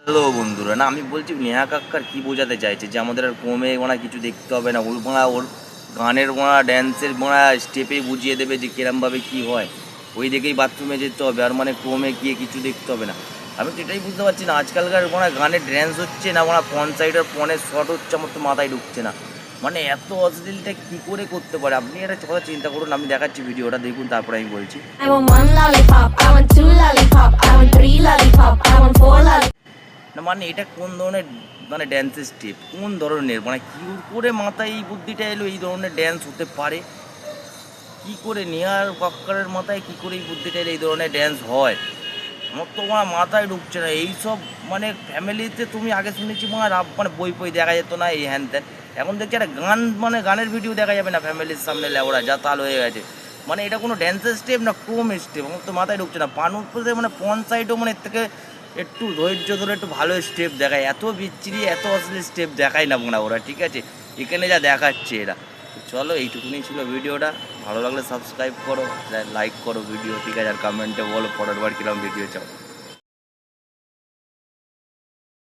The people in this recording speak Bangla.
হ্যালো বন্ধুরা, না আমি বলছি নেহা কাক্কার কী বোঝাতে চাইছে যে আমাদের আর কমে কিছু দেখতে হবে না, ওর গানের ড্যান্সের স্টেপেই বুঝিয়ে দেবে যে কিরমভাবে কী হয়, ওই দেখেই বাথরুমে যেতে হবে, আর ক্রমে গিয়ে কিছু দেখতে হবে না। আমি তো এটাই বুঝতে পারছি না, আজকালকার গানের ড্যান্স হচ্ছে না, পন সাইডের পনের শট হচ্ছে, আমার তো মাথায় ঢুকছে না। এত অশ্লীলটা কী করে করতে পারে? আপনি একটা কথা চিন্তা করুন, আমি দেখাচ্ছি ভিডিওটা দেখুন, তারপরে আমি বলছি। না এটা কোন ধরনের ড্যান্সের স্টেপ, কোন ধরনের কী করে মাথায় এই বুদ্ধিটা এলো এই ধরনের ড্যান্স হতে পারে? কি করে নেহা কক্করের মাথায় কী করে এই বুদ্ধিটা এলো এই ধরনের ড্যান্স হয়? আমার তো মাথায় ঢুকছে না এইসব। ফ্যামিলিতে তুমি আগে শুনেছি বই ফই দেখা যেত না, এই হ্যান ত্যান। এখন দেখছি একটা গান, গানের ভিডিও দেখা যাবে না ফ্যামিলির সামনে, লেওড়া যা তাল হয়ে গেছে। এটা কোনো ড্যান্সের স্টেপ না ক্রোম স্টেপ, আমার তো মাথায় ঢুকছে না। পানুপুরে পন সাইডও এর থেকে একটু ধৈর্য ধরে একটু ভালো স্টেপ দেখায়, এত বিচ্ছিরি এত অশ্লীল স্টেপ দেখায় না ওরা, ঠিক আছে? এখানে যা দেখাচ্ছে এরা। চলো, এইটুকুনি ছিল ভিডিওটা। ভালো লাগলে সাবস্ক্রাইব করো, লাইক করো ভিডিও, ঠিক আছে? আর কমেন্টে বলো পরের বার কিরকম ভিডিও চাও।